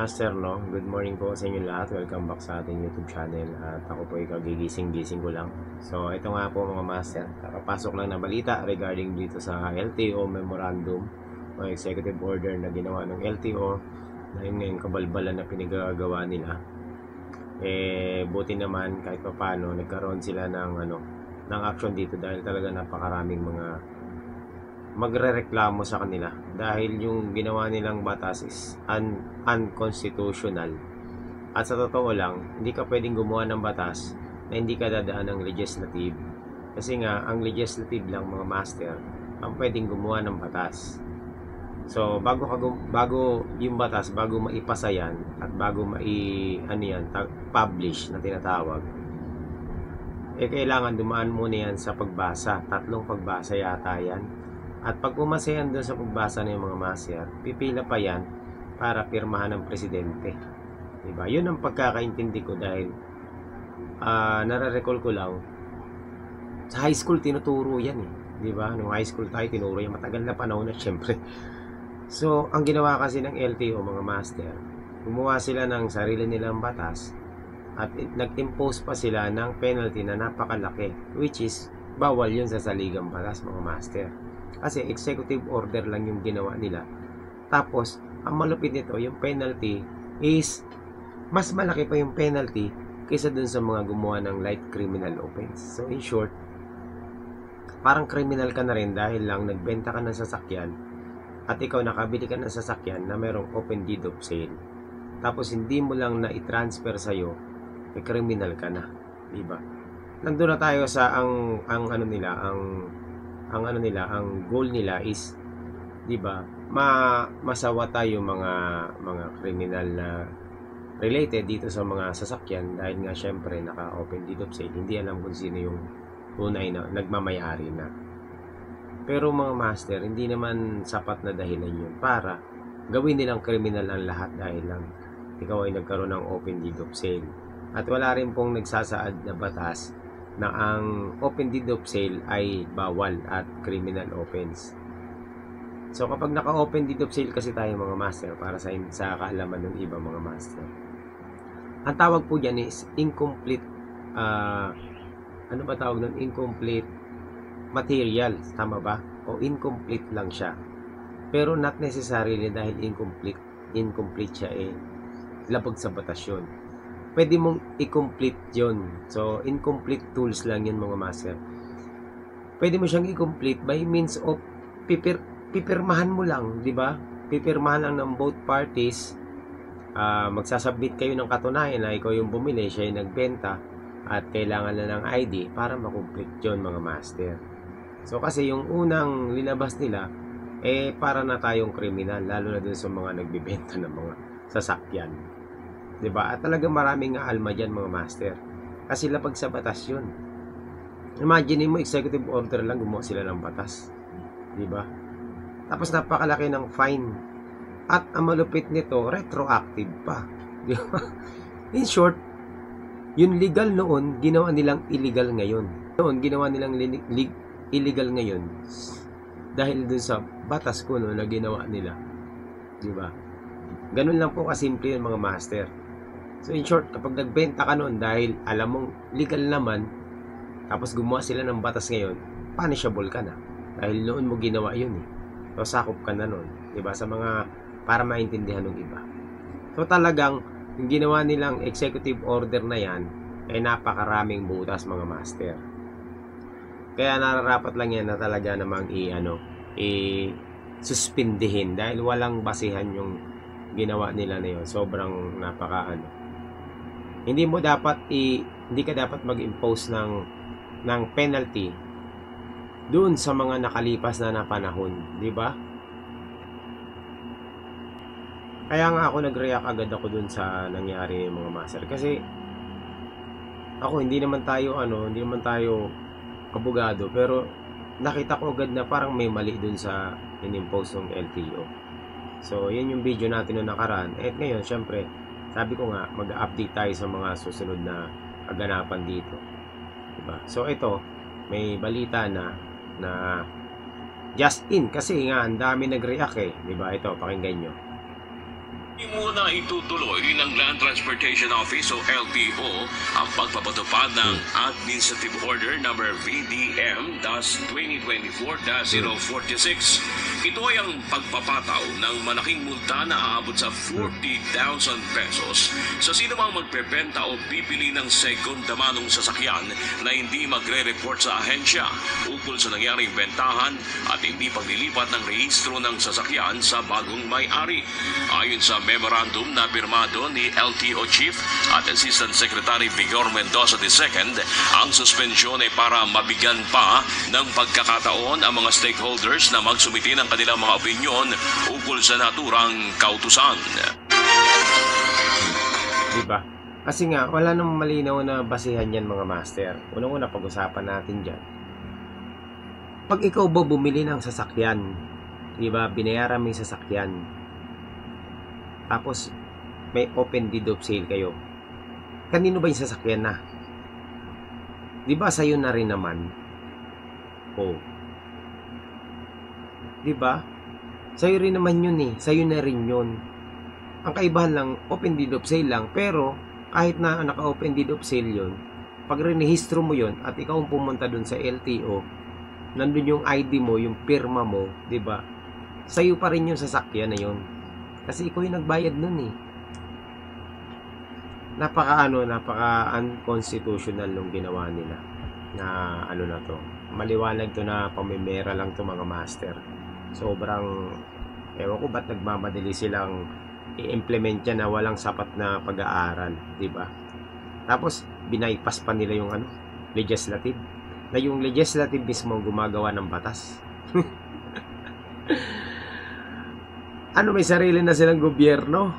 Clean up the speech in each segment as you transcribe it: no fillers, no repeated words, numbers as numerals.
master, no? Good morning po sa inyo lahat. Welcome back sa ating YouTube channel. At ako po ay kagigising-gising ko lang. So, ito nga po mga master. Kakapasok lang na balita regarding dito sa LTO memorandum o executive order na ginawa ng LTO na yun ngayong kabalbalan na pinagagawa nila. Buti naman kahit pa paano nagkaroon sila ng action dito dahil talaga napakaraming mga magrereklamo sa kanila dahil yung ginawa nilang batas is unconstitutional. At sa totoo lang, hindi ka pwedeng gumawa ng batas na hindi ka dadaan ng legislative. Kasi nga, ang legislative lang mga master ang pwedeng gumawa ng batas. So, bago yung batas, bago maipasa yan at bago publish na tinatawag, kailangan dumaan muna yan sa pagbasa. 3 pagbasa yata yan. At pag umasa yan doon sa pagbasa ng mga master, pipila pa yan para pirmahan ng presidente. Diba? Yun ang pagkakaintindi ko dahil nare-recall ko lang, sa high school tinuturo yan eh. Diba? Nung high school tayo tinuro yan, matagal na panahon na syempre. So, ang ginawa kasi ng LTO mga master, gumawa sila ng sarili nilang batas at nag-impose pa sila ng penalty na napakalaki, which is bawal yun sa saligang batas mga master. Kasi executive order lang yung ginawa nila. Tapos, ang malupit nito, yung penalty is mas malaki pa yung penalty kaysa dun sa mga gumawa ng light criminal offense. So, in short, parang criminal ka na rin dahil lang nagbenta ka ng sasakyan at ikaw nakabili ka ng sasakyan na merong open deed of sale. Tapos, hindi mo lang na i-transfer sa'yo, criminal ka na. Diba? Nandun na tayo sa ang goal nila is, 'di ba? Masawa tayo mga criminal na related dito sa mga sasakyan dahil nga syempre naka-open deed of sale. Hindi alam kung sino yung tunay na nagmamay-ari na. Pero mga master, hindi naman sapat na dahilan yun para gawin nilang criminal ang lahat dahil lang ikaw ay nagkaroon ng open deed of sale. At wala rin pong nagsasaad na batas na ang open deed of sale ay bawal at criminal offense. So kapag naka-open deed of sale kasi tayo mga master, para sa kaalaman ng iba mga master, ang tawag po dyan is incomplete, ano ba tawag nun? Incomplete material, tama ba? O incomplete lang siya. Pero not necessarily dahil incomplete siya labag sa batas yun. Pwede mong i-complete yun. So, incomplete tools lang yun mga master. Pwede mo siyang i-complete by means of pipirmahan mo lang, di ba? Pipirmahan lang ng both parties. Magsasubmit kayo ng katunayan na ikaw yung bumili, siya yung nagbenta, at kailangan na ng ID para makomplete yun mga master. So, kasi yung unang linabas nila, para na tayong kriminal, lalo na dun sa mga nagbibenta ng mga sasakyan. Diba? At talagang maraming alma dyan mga master. Kasi lapag sa batas yun. Imagine mo, executive order lang, gumawa sila ng batas. Diba? Tapos napakalaki ng fine. At ang malupit nito, retroactive pa. Diba? In short, yung legal noon, ginawa nilang illegal ngayon. Noon, ginawa nilang illegal ngayon. Dahil dun sa batas ko na ginawa nila. Diba? Ganun lang po kasimple yun mga master. So in short, kapag nagbenta ka noon dahil alam mong legal naman, tapos gumawa sila ng batas ngayon, punishable ka na. Dahil noon mo ginawa yun eh. So sakop ka na noon. Diba? Sa mga, para maintindihan ng iba. So talagang, yung ginawa nilang executive order na yan, ay napakaraming butas mga master. Kaya nararapat lang yan na talaga namang suspindihin dahil walang basihan yung ginawa nila na yun. Sobrang hindi ka dapat mag-impose ng penalty doon sa mga nakalipas na panahon, di ba? Kaya nga ako nag-react agad ako doon sa nangyari mga master kasi ako hindi naman tayo abogado, pero nakita ko agad na parang may mali doon sa in-impose ng LTO. So, yan yung video natin noong nakaraan. At ngayon, syempre, sabi ko nga, mag-update tayo sa mga susunod na kaganapan dito. Diba? So, ito, may balita na just in. Kasi nga, ang dami nag-react eh. Diba? Ito, pakinggan nyo. Muna itutuloy ng Land Transportation Office o LTO ang pagpapatupad ng Administrative Order number VDM-2024-046. Ito ay ang pagpapataw ng malaking multa na aabot sa 40,000 pesos sa sino mang magpebenta o bibili ng segunda manong sasakyan na hindi magre-report sa ahensya ukol sa nangyaring bentahan at hindi paglilipat ng rehistro ng sasakyan sa bagong may-ari. Ayon sa memorandum na pirmado ni LTO Chief at Assistant Secretary Vigor Mendoza II, ang suspensyon ay para mabigyan pa ng pagkakataon ang mga stakeholders na magsumiti ng kanilang mga opinyon ukol sa naturang kautusan. Diba? Kasi nga, wala namang malinaw na basihan yan mga master. Unang-una, pag-usapan natin dyan. Pag ikaw ba bumili ng sasakyan, diba, binayaran mo yung sasakyan, tapos may open deed of sale kayo, kanino ba yung sasakyan na? Diba sa'yo na rin naman? Oh. Diba? Sa'yo rin naman yun eh. Sa'yo na rin yun. Ang kaibahan lang, open deed of sale lang. Pero, kahit na naka-open deed of sale yun, pag rinehistro mo yun at ikaw ang pumunta dun sa LTO, nandun yung ID mo, yung pirma mo, diba? Sa'yo pa rin yung sasakyan na yun. Kasi ikaw yung nagbayad nun eh. Napaka unconstitutional nung ginawa nila. Na ano na to. Maliwanag to na pamimera lang to mga master. Sobrang, ewan ko ba't nagmamadali silang i-implement yan na walang sapat na pag-aaral, di ba? Tapos binaypas pa nila yung legislative, na yung legislative mismo gumagawa ng batas. May sarili na silang gobyerno.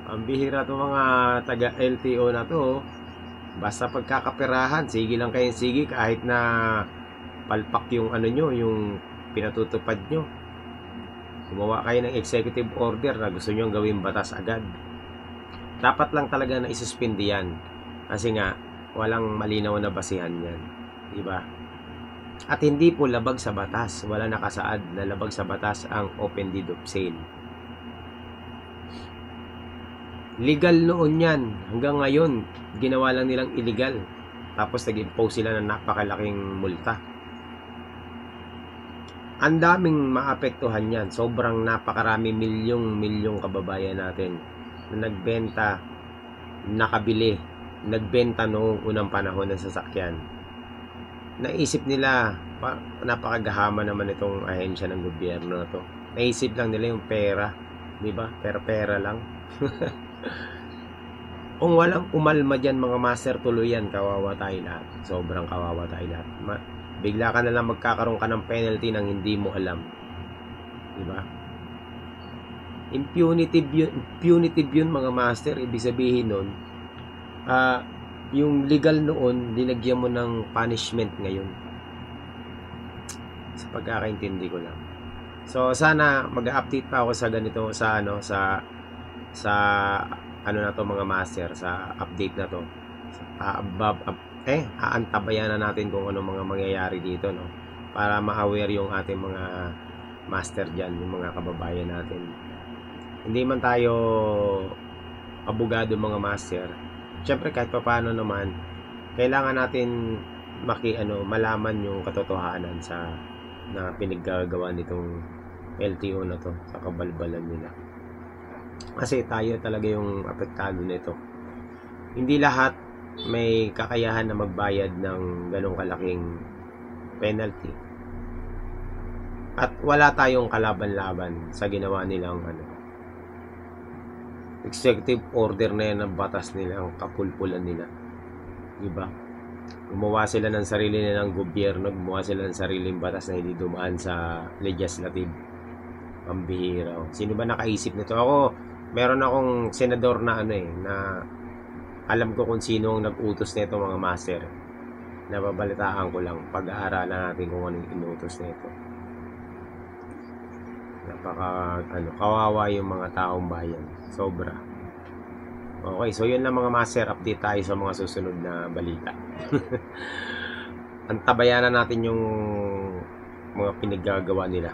Ang bihira to mga taga LTO na to. Basta pagkakaperahan, sige lang kayong sige kahit na palpak yung nyo, yung pinatutupad nyo. Gumawa kayo ng executive order na gusto nyo gawin batas agad. Dapat lang talaga na isuspindi yan. Kasi nga, walang malinaw na basihan yan. Diba? At hindi po labag sa batas. Wala nakasaad na labag sa batas ang open deed of sale. Legal noon yan. Hanggang ngayon, ginawa lang nilang illegal. Tapos nag-impose sila ng napakalaking multa. Ang daming maapektuhan yan. Sobrang napakarami, milyong kababayan natin na nagbenta, nakabili, nagbenta noong unang panahon ng sasakyan. Naisip nila, napakagahama naman itong ahensya ng gobyerno na to. Naisip lang nila yung pera, di ba? Pera lang. Kung walang umalma dyan mga master, tuluyan, kawawa tayo lahat. Sobrang kawawa tayo lahat. Bigla ka na lang magkakaroon ka ng penalty nang hindi mo alam. Diba? Impunitive yun mga master. Ibig sabihin nun, yung legal noon, dinagyan mo ng punishment ngayon. Sa pagkakaintindi ko lang. So, sana mag-update pa ako sa ganito, sa na to mga master, sa update na to. Aantabayan na natin kung ano mga mangyayari dito, no? Para ma-aware yung ating mga master dyan, yung mga kababayan natin. Hindi man tayo abogado mga master. Siyempre kahit pa paano naman, kailangan natin malaman yung katotohanan na pinaggagawa nitong LTO na to, sa kabalbalan nila. Kasi tayo talaga yung apektado nito. Hindi lahat may kakayahan na magbayad ng ganong kalaking penalty. At wala tayong kalaban-laban sa ginawa nilang executive order na yan ng batas nila, ang kapulpulan nila. Diba? Gumawa sila ng sarili nilang gobyerno, gumawa sila ng sariling batas na hindi dumaan sa legislative. Pambihira. Sino ba nakaisip nito? Ako, meron akong senador na na alam ko kung sino ang nag-utos nito mga master. Nababalitaan ko lang. Pag-aaralan natin kung anong inutos nito. Kawawa yung mga taong bayan. Sobra. Okay, so yun lang mga master. Update tayo sa mga susunod na balita. Antabayanan natin yung mga pinaggagawa nila.